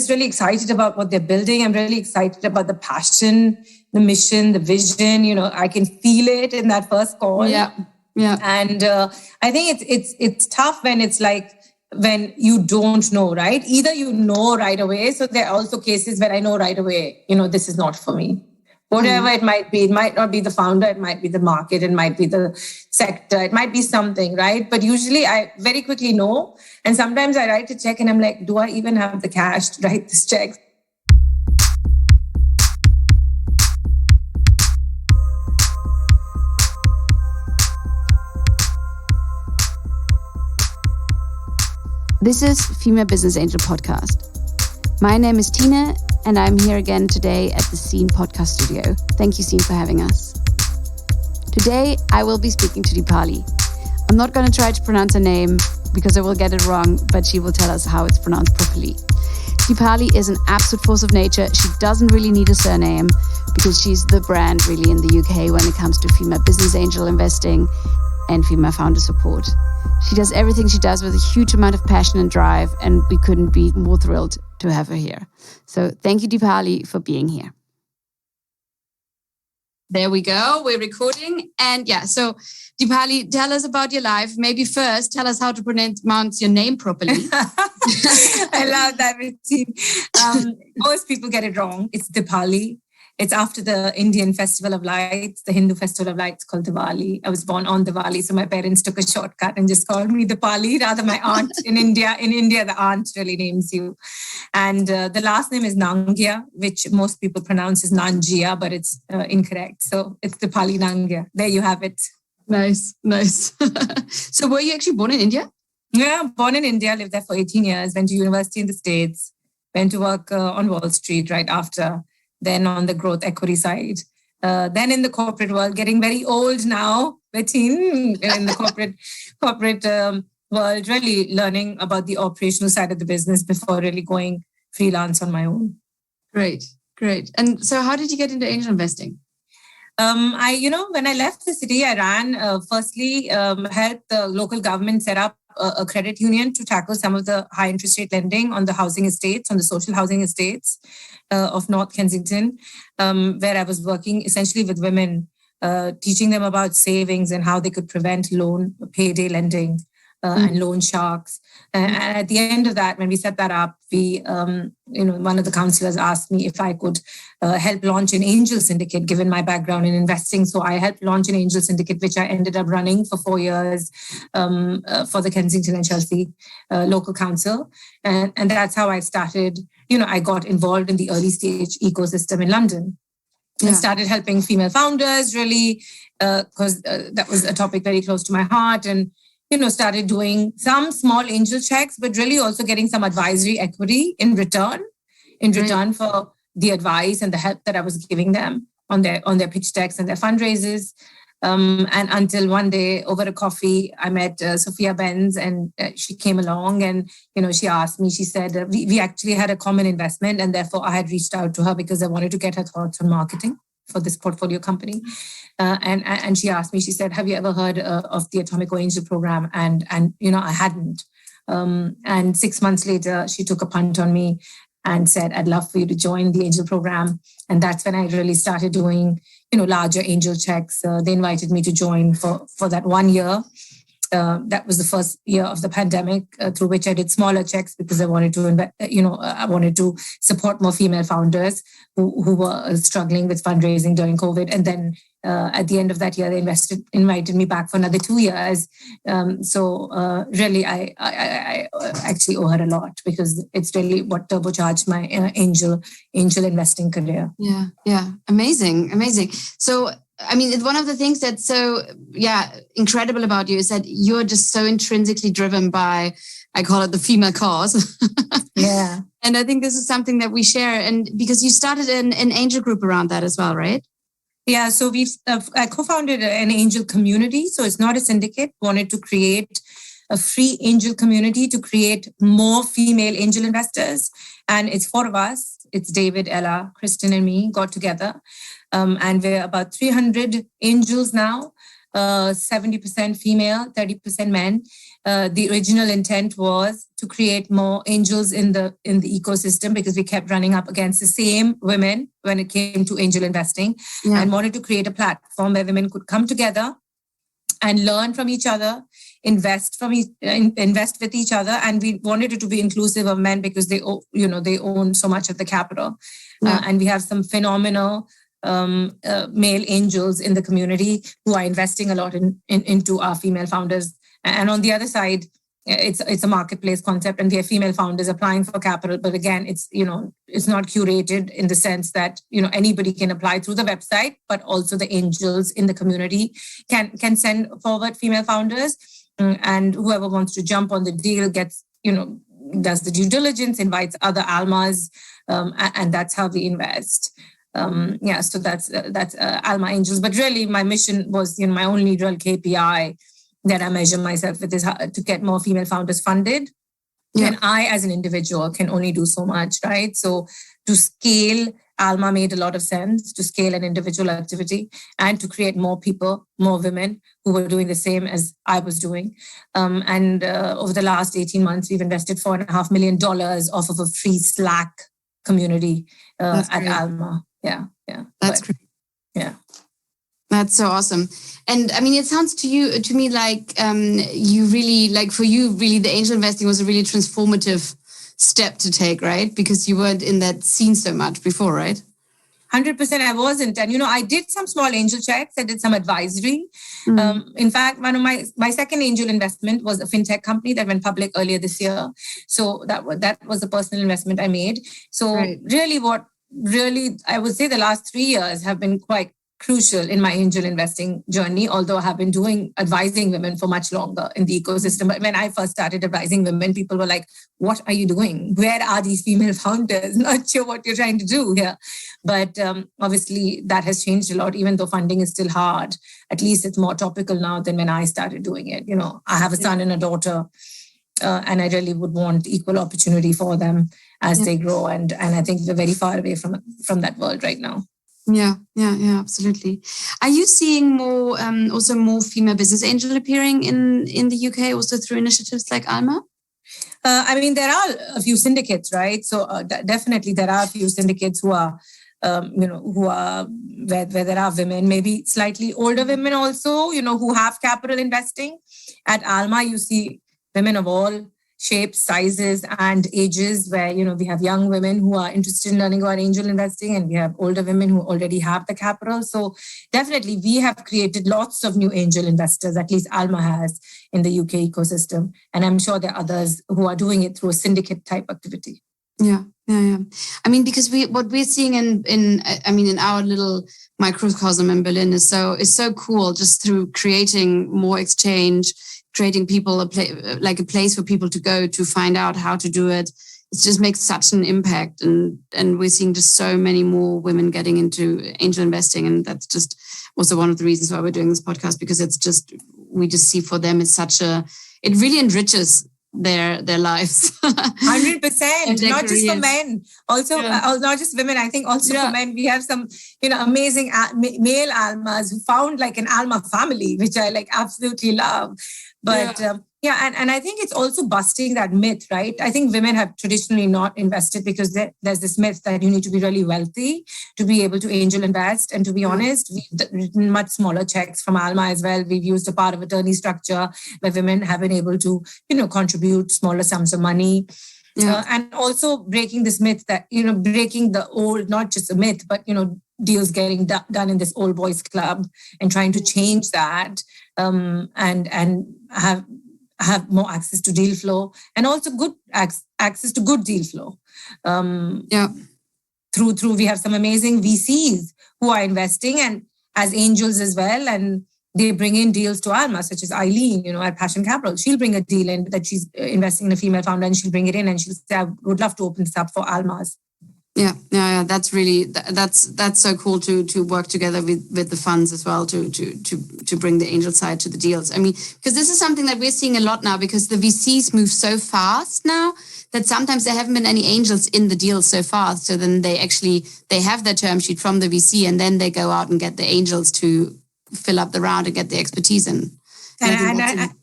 just really excited about what they're building. I'm really excited about the passion, the mission, the vision. I can feel it in that first call. Yeah. And I think it's tough when it's like, when you don't know, right? Either you know right away. So there are also cases where I know right away, this is not for me. Whatever it might be, it might not be the founder, it might be the market, it might be the sector, it might be something, right? But usually I very quickly know. And sometimes I write a check and I'm like, do I even have the cash to write this check? This is Female Business Angel Podcast. My name is Tina, and I'm here again today at the Scene Podcast Studio. Thank you, Scene, for having us. Today, I will be speaking to Deepali. I'm not going to try to pronounce her name because I will get it wrong, but she will tell us how it's pronounced properly. Deepali is an absolute force of nature. She doesn't really need a surname because she's the brand really in the UK when it comes to female business angel investing and female founder support. She does everything she does with a huge amount of passion and drive, and we couldn't be more thrilled to have her here. So thank you, Deepali, for being here. There we go. We're recording. And so Deepali, tell us about your life. Maybe first, tell us how to pronounce your name properly. I love that routine. Most people get it wrong. It's Deepali. It's after the Indian Festival of Lights, the Hindu Festival of Lights called Diwali. I was born on Diwali, so my parents took a shortcut and just called me Deepali. Rather, my aunt in India, the aunt really names you. And the last name is Nangia, which most people pronounce as Nangia, but it's incorrect. So it's Deepali Nangia. There you have it. Nice. So were you actually born in India? Yeah, born in India, lived there for 18 years, went to university in the States, went to work on Wall Street right after. Then on the growth equity side, then in the corporate world, getting very old now, Bettina, in the corporate world, really learning about the operational side of the business before really going freelance on my own. Great. And so how did you get into angel investing? When I left the city, I ran, helped the local government set up a credit union to tackle some of the high interest rate lending on the housing estates, on the social housing estates of North Kensington, where I was working essentially with women, teaching them about savings and how they could prevent payday lending and loan sharks. And at the end of that, when we set that up, we, one of the counselors asked me if I could help launch an angel syndicate, given my background in investing. So I helped launch an angel syndicate, which I ended up running for 4 years for the Kensington and Chelsea local council. And that's how I started. I got involved in the early stage ecosystem in London. And started helping female founders, really, because that was a topic very close to my heart. And started doing some small angel checks, but really also getting some advisory equity in return for the advice and the help that I was giving them on their pitch decks and their fundraisers. And until one day over a coffee, I met Sophia Bendz, and she came along and, she asked me, she said, we actually had a common investment, and therefore I had reached out to her because I wanted to get her thoughts on marketing for this portfolio company. And she asked me, she said, have you ever heard of the Atomico Angel program? And I hadn't. And 6 months later, she took a punt on me and said, I'd love for you to join the angel program. And that's when I really started doing, larger angel checks. They invited me to join for that 1 year. That was the first year of the pandemic, through which I did smaller checks because I wanted to I wanted to support more female founders who were struggling with fundraising during COVID. And then at the end of that year, they invited me back for another 2 years. Really, I actually owe her a lot because it's really what turbocharged my angel investing career. Yeah, amazing. So, I mean, it's one of the things that's so, incredible about you is that you're just so intrinsically driven by, I call it the female cause. Yeah. And I think this is something that we share. And because you started an angel group around that as well, right? Yeah. So I co-founded an angel community. So it's not a syndicate. Wanted to create a free angel community to create more female angel investors. And it's 4 of us. It's David, Ella, Kristen, and me got together. And we're about 300 angels now. 70% female, 30% men. The original intent was to create more angels in the ecosystem, because we kept running up against the same women when it came to angel investing, and wanted to create a platform where women could come together and learn from each other, invest with each other. And we wanted it to be inclusive of men, because they own so much of the capital. And we have some phenomenal male angels in the community who are investing a lot into our female founders. And on the other side, it's a marketplace concept, and we have female founders applying for capital. But again, it's not curated in the sense that anybody can apply through the website, but also the angels in the community can send forward female founders, and whoever wants to jump on the deal gets does the due diligence, invites other Almas, and that's how we invest. So that's Alma Angels. But really, my mission was my only real KPI that I measure myself with is to get more female founders funded. And I, as an individual, can only do so much, right? So to scale Alma made a lot of sense, to scale an individual activity and to create more people, more women who were doing the same as I was doing. And over the last 18 months, we've invested $4.5 million off of a free Slack community at great. Alma. Yeah. That's great. Yeah. That's so awesome. And I mean, it sounds to me like you really, for you, really, the angel investing was a really transformative step to take, right? Because you weren't in that scene so much before, right? 100% I wasn't. And, I did some small angel checks. I did some advisory. In fact, one of my second angel investment was a fintech company that went public earlier this year. So that was a personal investment I made. So really, I would say the last 3 years have been quite crucial in my angel investing journey, although I have been advising women for much longer in the ecosystem. But when I first started advising women, people were like, what are you doing? Where are these female founders? Not sure what you're trying to do here. But obviously that has changed a lot, even though funding is still hard. At least it's more topical now than when I started doing it. I have a son and a daughter, and I really would want equal opportunity for them as they grow. And I think we're very far away from that world right now. Yeah, absolutely. Are you seeing more female business angel appearing in the UK, also through initiatives like Alma? There are a few syndicates, right? So definitely there are a few syndicates who are, where there are women, maybe slightly older women also, who have capital investing. At Alma, you see women of all shapes, sizes, and ages, where, we have young women who are interested in learning about angel investing, and we have older women who already have the capital. So definitely we have created lots of new angel investors, at least Alma has, in the UK ecosystem. And I'm sure there are others who are doing it through a syndicate type activity. Yeah. I mean, because what we're seeing in our little microcosm in Berlin is so cool, just through creating more exchange, creating people a place for people to go to find out how to do it. It just makes such an impact, and we're seeing just so many more women getting into angel investing, and that's just also one of the reasons why we're doing this podcast, because we just see for them it really enriches their lives. 100%, not just for men, also not just women. I think also for men, we have some amazing male Almas who found an Alma family, which I absolutely love. But and I think it's also busting that myth, right? I think women have traditionally not invested because there's this myth that you need to be really wealthy to be able to angel invest. And to be honest, we've written much smaller checks from Alma as well. We've used a part of attorney structure where women have been able to, contribute smaller sums of money. And also breaking this myth that, breaking the old, not just a myth, but, deals getting done in this old boys club, and trying to change that and have more access to deal flow, and also good access to good deal flow. Through we have some amazing VCs who are investing and as angels as well, and they bring in deals to Alma, such as Eileen, at Passion Capital. She'll bring a deal in that she's investing in a female founder, and she'll bring it in, and she'll say, I would love to open this up for Almas. Yeah. That's really that's so cool to work together with the funds as well to bring the angel side to the deals. I mean, because this is something that we're seeing a lot now, because the VCs move so fast now that sometimes there haven't been any angels in the deals so fast. So then they have their term sheet from the VC, and then they go out and get the angels to fill up the round and get the expertise in.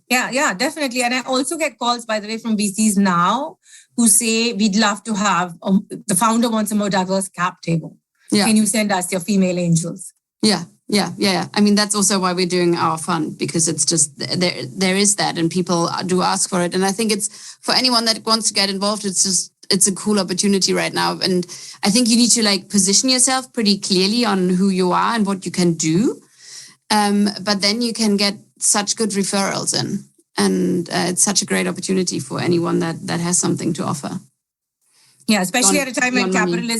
Yeah, definitely. And I also get calls, by the way, from VCs now who say, we'd love to have, the founder wants a more diverse cap table. Yeah. Can you send us your female angels? Yeah. I mean, that's also why we're doing our fund, because it's just, there is that, and people do ask for it. And I think it's, for anyone that wants to get involved, it's a cool opportunity right now. And I think you need to like position yourself pretty clearly on who you are and what you can do. But then you can get such good referrals in, and it's such a great opportunity for anyone that has something to offer. Yeah, especially at a time when capital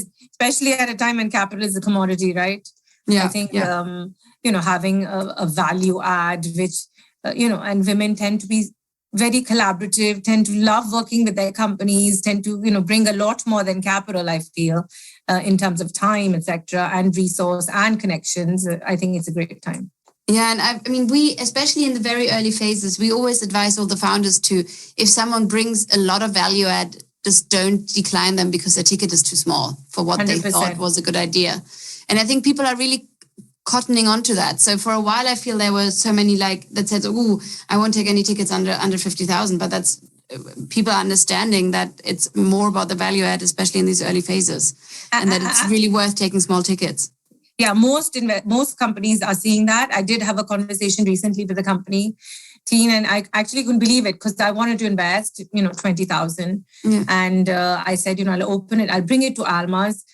is a commodity, right? Yeah, I think having a value add, which and women tend to be very collaborative, tend to love working with their companies, tend to bring a lot more than capital, I feel, in terms of time, etc., and resource and connections. I think it's a great time. Yeah, and I mean, we, especially in the very early phases, we always advise all the founders to, if someone brings a lot of value add, just don't decline them because their ticket is too small for what 100%. They thought was a good idea. And I think people are really cottoning onto that. So for a while, I feel there were so many that said, "Oh, I won't take any tickets under 50,000." But that's people are understanding that it's more about the value add, especially in these early phases, and that it's really worth taking small tickets. Yeah, most companies are seeing that. I did have a conversation recently with a company, Teen, and I actually couldn't believe it because I wanted to invest, 20,000, and I said, I'll open it, I'll bring it to Alma's.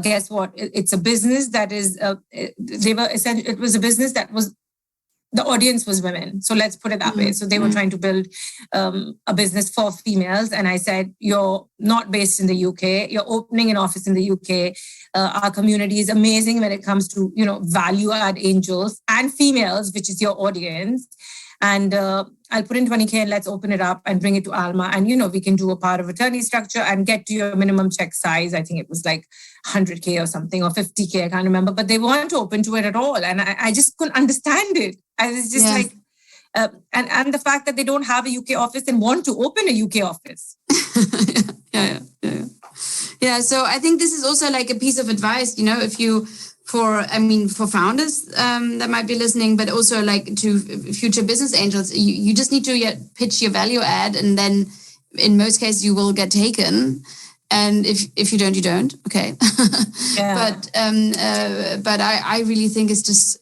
Guess what? It's a business that is. It was a business that was. The audience was women. So let's put it that way. So they were trying to build a business for females. And I said, you're not based in the UK. You're opening an office in the UK. Our community is amazing when it comes to, value add angels and females, which is your audience. And I'll put in 20K and let's open it up and bring it to Alma. And, we can do a power of attorney structure and get to your minimum check size. I think it was like 100K or something, or 50K. I can't remember, but they weren't open to it at all. And I just couldn't understand it. I was just and the fact that they don't have a UK office and want to open a UK office. Yeah. So I think this is also like a piece of advice, if you, for founders that might be listening, but also like to future business angels, you just need to pitch your value add, and then in most cases you will get taken. And if you don't, you don't. Okay. Yeah. But I really think it's just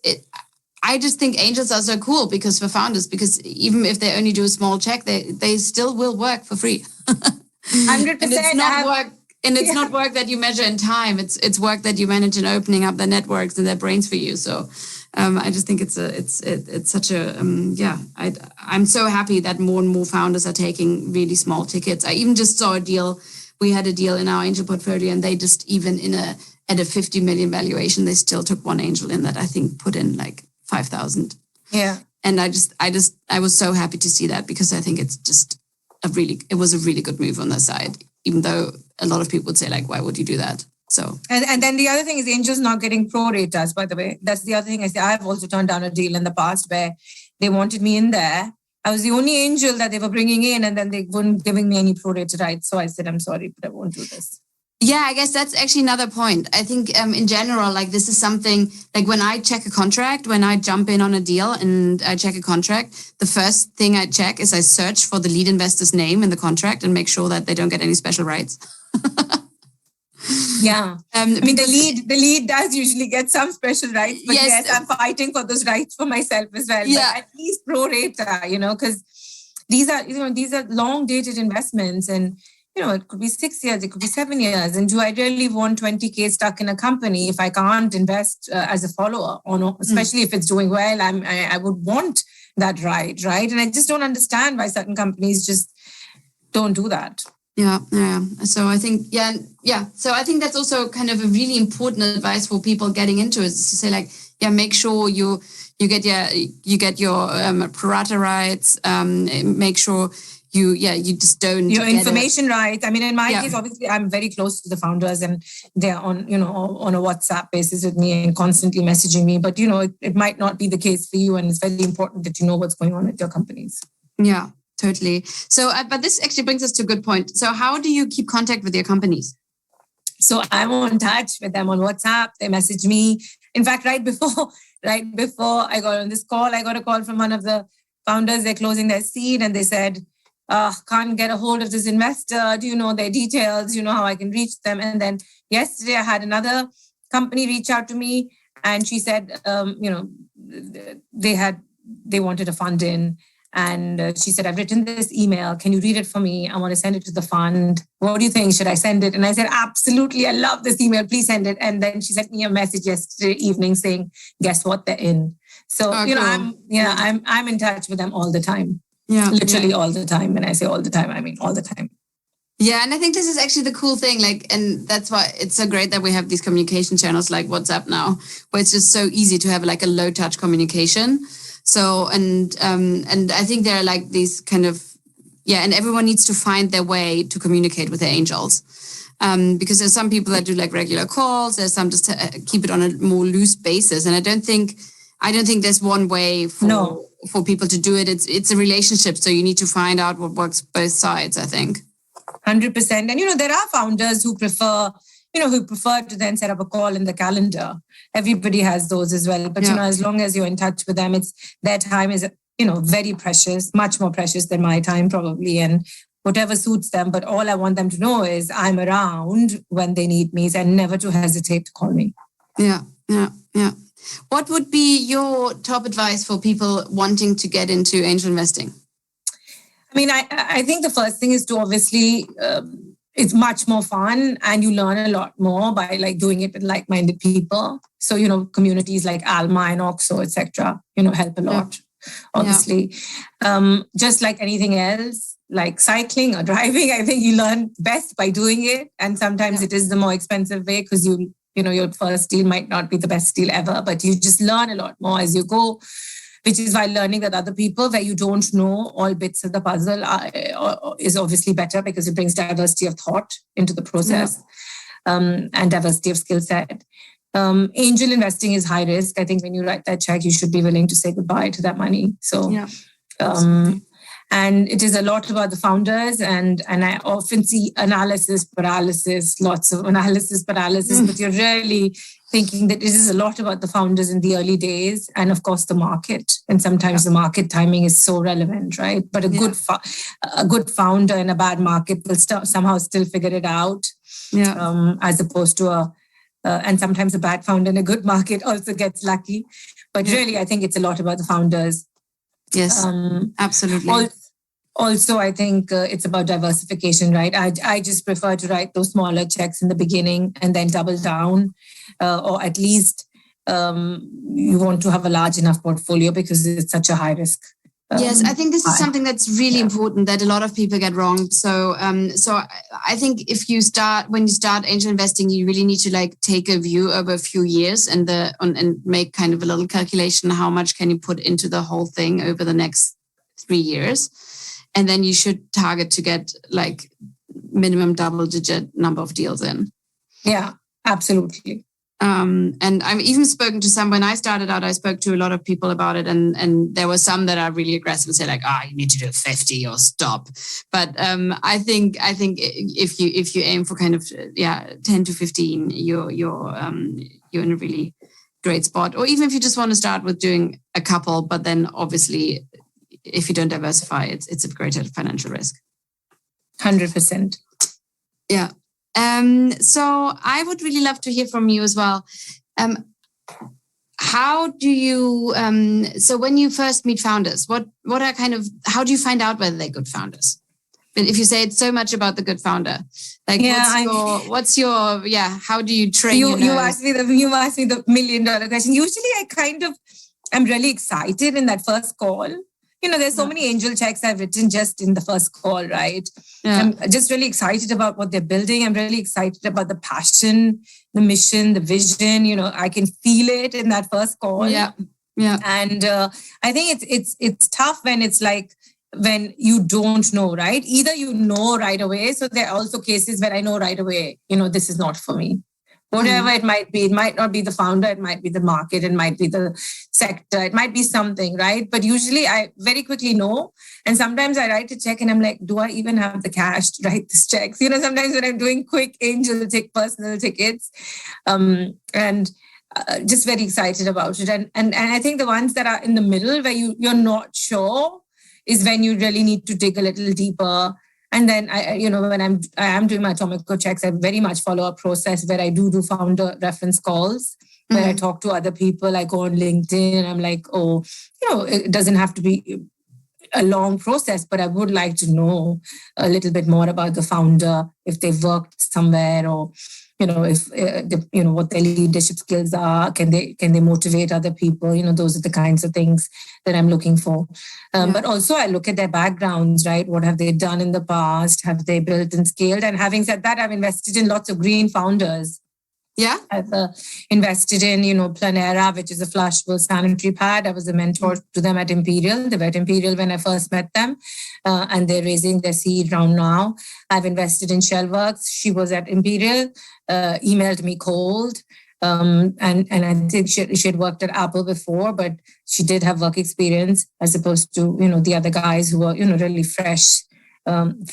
I just think angels are so cool because for founders, because even if they only do a small check, they still will work for free. 100%. And it's not work. And it's not work that you measure in time. It's work that you manage in opening up their networks and their brains for you. So I just think it's such a I'm so happy that more and more founders are taking really small tickets. I even just saw a deal. We had a deal in our angel portfolio, and they just even at a 50 million valuation, they still took one angel in that I think put in like 5,000. Yeah. And I was so happy to see that, because I think it's just it was a really good move on their side, even though a lot of people would say, like, why would you do that? So and then the other thing is angels not getting pro ratas, by the way. That's the other thing. I've also turned down a deal in the past where they wanted me in there. I was the only angel that they were bringing in, and then they weren't giving me any pro rata rights. So I said, I'm sorry, but I won't do this. Yeah, I guess that's actually another point. I think in general, like this is something, like when I check a contract, when I jump in on a deal and I check a contract, the first thing I check is I search for the lead investor's name in the contract and make sure that they don't get any special rights. Yeah. The lead does usually get some special rights, but yes, I'm fighting for those rights for myself as well. Yeah. But at least pro rata, because these are long dated investments, and it could be 6 years, it could be 7 years. And do I really want 20K stuck in a company if I can't invest as a follower, or no? Especially if it's doing well? I would want that right? And I just don't understand why certain companies just don't do that. Yeah. So I think, So I think that's also kind of a really important advice for people getting into it, is to say, like, make sure you get your pro rata rights. Make sure you just don't your information right. I mean, in my case, obviously, I'm very close to the founders, and they're on a WhatsApp basis with me and constantly messaging me. But it might not be the case for you, and it's very important that you know what's going on at your companies. Yeah. Totally. So, but this actually brings us to a good point. So how do you keep contact with your companies? So I'm in touch with them on WhatsApp. They message me. In fact, right before right before I got on this call, I got a call from one of the founders. They're closing their seed and they said, can't get a hold of this investor. Do you know their details? Do you know how I can reach them? And then yesterday I had another company reach out to me and she said, they wanted a fund in. And she said, I've written this email. Can you read it for me? I want to send it to the fund. What do you think? Should I send it? And I said, absolutely. I love this email. Please send it. And then she sent me a message yesterday evening saying, guess what? They're in. So, cool. I'm in touch with them all the time. Yeah. Literally all the time. When I say all the time, I mean all the time. Yeah. And I think this is actually the cool thing. And that's why it's so great that we have these communication channels like WhatsApp now, where it's just so easy to have like a low touch communication. So, and I think there are like these kind of, and everyone needs to find their way to communicate with their angels. Because there's some people that do like regular calls, there's some just keep it on a more loose basis. And I don't think there's one way for people to do it. It's a relationship. So you need to find out what works both sides, I think. 100%. And, there are founders who prefer to then set up a call in the calendar. Everybody has those as well. But, as long as you're in touch with them, their time is, very precious, much more precious than my time probably. And whatever suits them. But all I want them to know is I'm around when they need me and never to hesitate to call me. Yeah. What would be your top advice for people wanting to get into angel investing? I mean, I think the first thing is to obviously... it's much more fun and you learn a lot more by like doing it with like-minded people. So, communities like Alma and Oxo, etc., help a lot, obviously. Just like anything else, like cycling or driving, I think you learn best by doing it. And sometimes it is the more expensive way because your first deal might not be the best deal ever, but you just learn a lot more as you go. Which is why learning with other people where you don't know all bits of the puzzle is obviously better because it brings diversity of thought into the process and diversity of skill set. Angel investing is high risk. I think when you write that check, you should be willing to say goodbye to that money. So, and it is a lot about the founders and I often see lots of analysis paralysis, but you're really thinking that this is a lot about the founders in the early days and of course the market. And sometimes the market timing is so relevant, right? But a good founder in a bad market will somehow still figure it out as opposed to and sometimes a bad founder in a good market also gets lucky. But really, I think it's a lot about the founders. Yes, absolutely. Also, I think it's about diversification, right? I just prefer to write those smaller checks in the beginning and then double down, or at least you want to have a large enough portfolio because it's such a high risk. Yes, I think this is something that's really important that a lot of people get wrong. So I think when you start angel investing, you really need to like take a view over a few years and make kind of a little calculation. How much can you put into the whole thing over the next 3 years? And then you should target to get like minimum double-digit number of deals in. Yeah, absolutely. And I've even spoken to when I started out, I spoke to a lot of people about it. And there were some that are really aggressive and say like, you need to do 50 or stop. But I think if you aim for kind of 10 to 15, you're in a really great spot. Or even if you just want to start with doing a couple, but then obviously if you don't diversify, it's a greater financial risk. 100%. Yeah. So I would really love to hear from you as well. How do you, so when you first meet founders, what are how do you find out whether they're good founders? And if you say it's so much about the good founder, like what's your, how do you train your nose? You asked me the $1 million question. Usually I'm really excited in that first call. There's so many angel checks I've written just in the first call, right? Yeah. I'm just really excited about what they're building. I'm really excited about the passion, the mission, the vision. I can feel it in that first call. Yeah. And I think it's tough when it's like, when you don't know, right? Either you know right away. So there are also cases where I know right away, this is not for me. Whatever it might be, it might not be the founder, it might be the market, it might be the sector, it might be something, right? But usually I very quickly know. And sometimes I write a check and I'm like, do I even have the cash to write this check? Sometimes when I'm doing quick personal tickets, and just very excited about it. And I think the ones that are in the middle where you're not sure is when you really need to dig a little deeper. And then when I am doing my Atomico checks, I very much follow a process where I do founder reference calls, where I talk to other people. I go on LinkedIn and I'm like, it doesn't have to be a long process, but I would like to know a little bit more about the founder, if they've worked somewhere, or if what their leadership skills are. Can they motivate other people? Those are the kinds of things that I'm looking for. But also I look at their backgrounds, right? What have they done in the past? Have they built and scaled? And having said that, I've invested in lots of green founders. Yeah, I've invested in, Planera, which is a flushable sanitary pad. I was a mentor to them at Imperial. They were at Imperial when I first met them, and they're raising their seed round now. I've invested in ShellWorks. She was at Imperial, emailed me cold, and I think she had worked at Apple before, but she did have work experience as opposed to, the other guys who were, really fresh in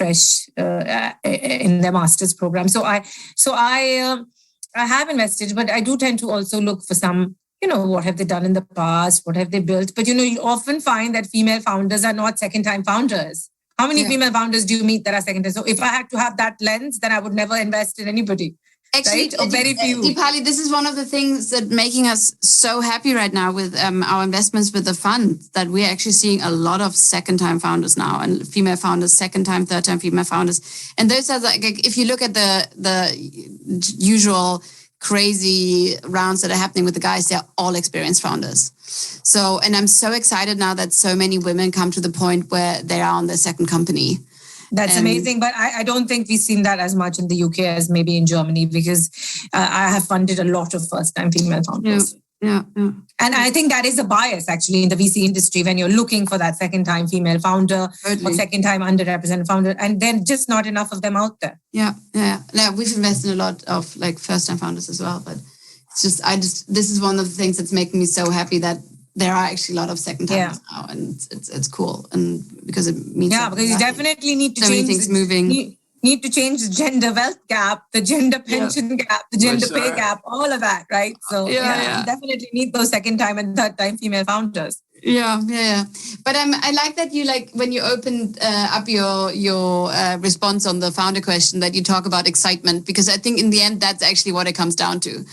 their master's program. So I have invested, but I do tend to also look for some, what have they done in the past? What have they built? But, you often find that female founders are not second-time founders. How many female founders do you meet that are second-time? So if I had to have that lens, then I would never invest in anybody. Actually, right? Or very few. Deepali, this is one of the things that making us so happy right now with our investments with the fund, that we're actually seeing a lot of second-time founders now, and female founders, second-time, third-time female founders. And those are like, if you look at the usual crazy rounds that are happening with the guys, they're all experienced founders. So, and I'm so excited now that so many women come to the point where they are on their second company. That's amazing. But I don't think we've seen that as much in the UK as maybe in Germany, because I have funded a lot of first-time female founders. Yeah. And I think that is a bias actually in the VC industry when you're looking for that second-time female founder or second-time underrepresented founder, and then just not enough of them out there. Yeah. Now, we've invested in a lot of like first-time founders as well, but it's this is one of the things that's making me so happy that there are actually a lot of second-timers now, and it's cool, and because it means because you definitely need to so change many things moving. Need to change the gender wealth gap, the gender pension gap, the gender pay gap, all of that, right? So you definitely need those second-time and third-time female founders. Yeah. But I like that you, like, when you opened up your response on the founder question, that you talk about excitement, because I think in the end that's actually what it comes down to.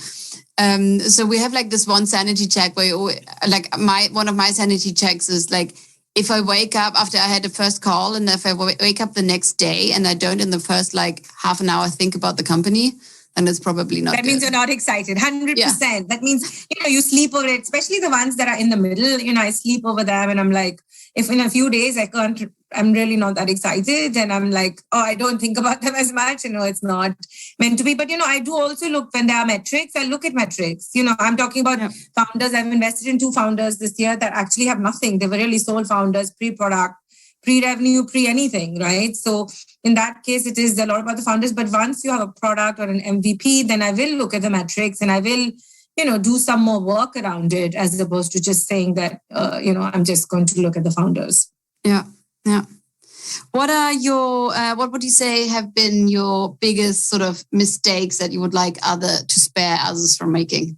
So we have like this one sanity check where one of my sanity checks is like, if I wake up after I had the first call, and if I wake up the next day and I don't in the first like half an hour think about the company, then it's probably not. That means you're not excited. 100%. Yeah. That means, you sleep over it, especially the ones that are in the middle. I sleep over them and I'm like, if in a few days I'm really not that excited, and I'm like, I don't think about them as much. It's not meant to be. But, I do also look when there are metrics. I look at metrics. I'm talking about founders. I've invested in 2 founders this year that actually have nothing. They were really sole founders, pre-product, pre-revenue, pre-anything, right? So in that case, it is a lot about the founders. But once you have a product or an MVP, then I will look at the metrics and I will do some more work around it, as opposed to just saying that, I'm just going to look at the founders. Yeah. What are what would you say have been your biggest sort of mistakes that you would like to spare others from making?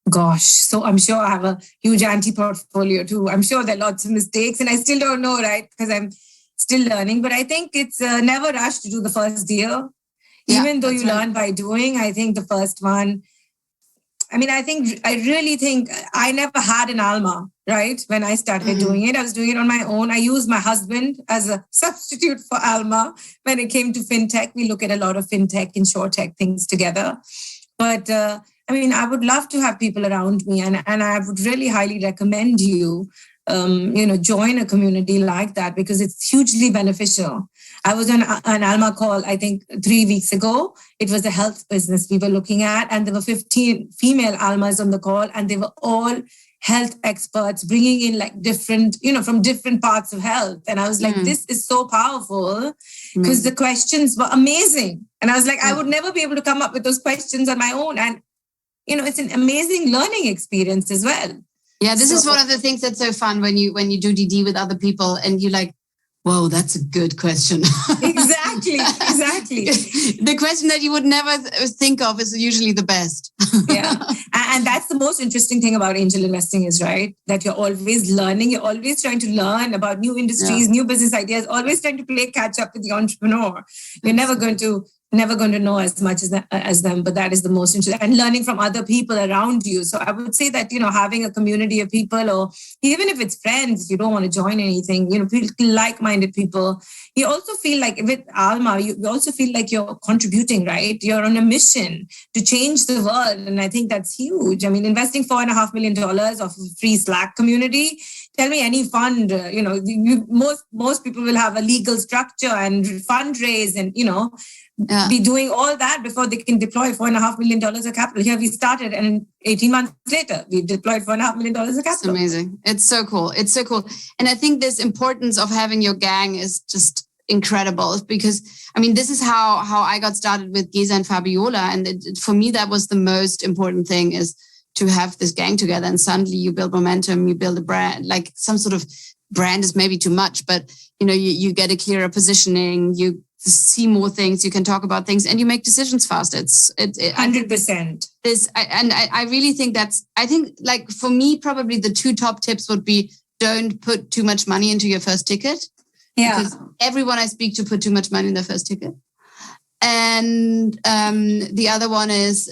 Gosh, so I'm sure I have a huge anti-portfolio too. I'm sure there are lots of mistakes and I still don't know, right? Because I'm still learning. But I think it's never rush to do the first deal. Even though you learn by doing, I think the first one, I really think I never had an Alma, right? When I started doing it, I was doing it on my own. I used my husband as a substitute for Alma. When it came to fintech, we look at a lot of fintech and short-tech things together. But I would love to have people around me, and I would really highly recommend you, join a community like that, because it's hugely beneficial. I was on an Alma call, I think 3 weeks ago. It was a health business we were looking at, and there were 15 female Almas on the call, and they were all health experts bringing in like different, from different parts of health. And I was like, this is so powerful, because the questions were amazing. And I was like, I would never be able to come up with those questions on my own. And, it's an amazing learning experience as well. Yeah, this is one of the things that's so fun when you do DD with other people and you're like, whoa, that's a good question. Exactly. Exactly. The question that you would never think of is usually the best. Yeah. And that's the most interesting thing about angel investing is, right, that you're always learning. You're always trying to learn about new industries, new business ideas, always trying to play catch up with the entrepreneur. You're never going to know as much as them, but that is the most interesting. And learning from other people around you. So I would say that, having a community of people, or even if it's friends, if you don't want to join anything, like-minded people, you also feel like with Alma, you also feel like you're contributing, right? You're on a mission to change the world. And I think that's huge. I mean, investing $4.5 million of a free Slack community, tell me any fund, most people will have a legal structure and fundraise and, be doing all that before they can deploy $4.5 million of capital. Here we started, and 18 months later, we deployed $4.5 million of capital. It's amazing. It's so cool. It's so cool. And I think this importance of having your gang is just incredible, because, I mean, this is how I got started with Geza and Fabiola. And for me, that was the most important thing, is to have this gang together. And suddenly you build momentum, you build a brand, like some sort of brand is maybe too much, but, you get a clearer positioning, you see more things, you can talk about things, and you make decisions faster. It's 100%. I really think like for me, probably the two top tips would be, don't put too much money into your first ticket. Yeah. Because everyone I speak to put too much money in their first ticket. And the other one is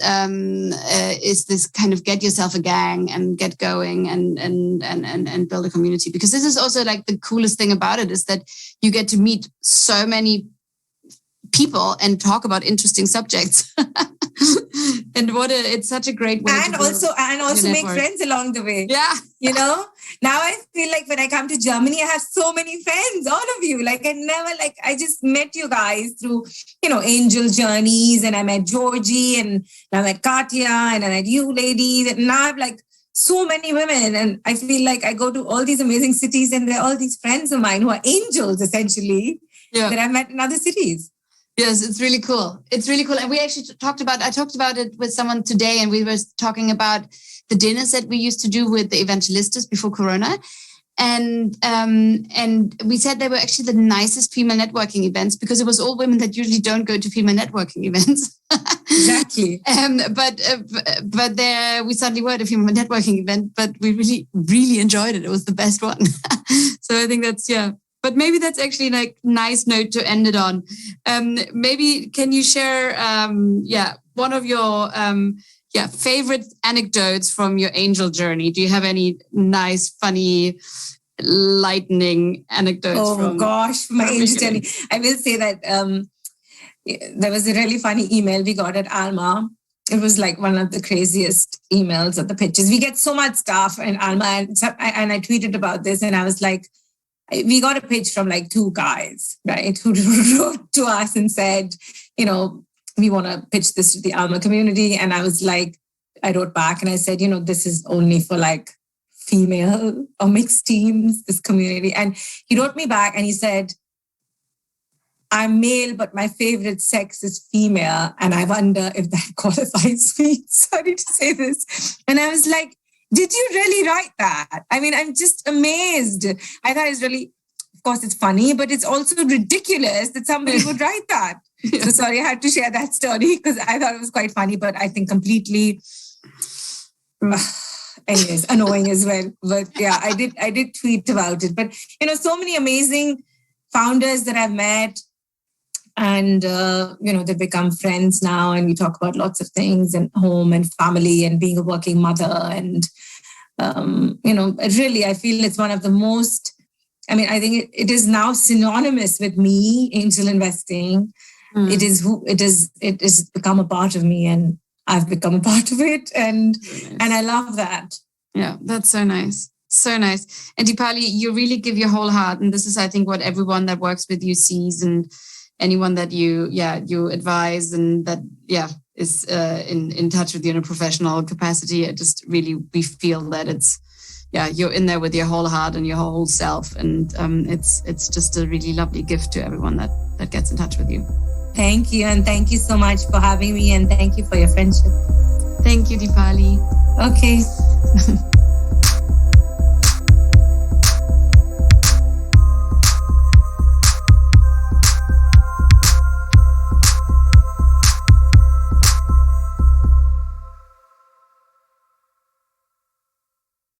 this kind of get yourself a gang and get going and build a community. Because this is also like the coolest thing about it, is that you get to meet so many people and talk about interesting subjects. And it's such a great way and also make friends along the way. Yeah. Now I feel like when I come to Germany, I have so many friends, all of you. Like I just met you guys through, angel journeys, and I met Georgie, and I met Katya, and I met you ladies. And now I have like so many women, and I feel like I go to all these amazing cities, and they're all these friends of mine who are angels essentially, that I met in other cities. Yes, it's really cool. It's really cool. And we actually I talked about it with someone today, and we were talking about the dinners that we used to do with the evangelistas before Corona. And we said they were actually the nicest female networking events, because it was all women that usually don't go to female networking events. Exactly. But there we suddenly were at a female networking event, but we really, really enjoyed it. It was the best one. So I think that's, But maybe that's actually like nice note to end it on. Maybe can you share, one of your favorite anecdotes from your angel journey? Do you have any nice, funny, lightning anecdotes? Oh gosh, my angel journey. I will say that there was a really funny email we got at Alma. It was like one of the craziest emails of the pitches. We get so much stuff in Alma, and I tweeted about this, and I was like, we got a pitch from like two guys, right, who wrote to us and said, we want to pitch this to the Alma community. And I was like, I wrote back and I said, this is only for like female or mixed teams, this community. And he wrote me back and he said, I'm male, but my favorite sex is female. And I wonder if that qualifies me. Sorry to say this. And I was like, did you really write that? I mean, I'm just amazed. I thought it's really, of course, it's funny, but it's also ridiculous that somebody would write that. Yeah. So sorry, I had to share that story because I thought it was quite funny, but I think completely, anyways, annoying as well. But yeah, I did tweet about it. But, so many amazing founders that I've met. And, they become friends now, and we talk about lots of things, and home and family and being a working mother. And, really, I feel it's one of the most, I think it is now synonymous with me, angel investing. It is become a part of me, and I've become a part of it. And I love that. Yeah, that's so nice. So nice. And Deepali, you really give your whole heart. And this is, I think, what everyone that works with you sees, and anyone that you advise and that, is in touch with you in a professional capacity. It just really, we feel that it's, you're in there with your whole heart and your whole self. And it's just a really lovely gift to everyone that gets in touch with you. Thank you. And thank you so much for having me. And thank you for your friendship. Thank you, Deepali. Okay.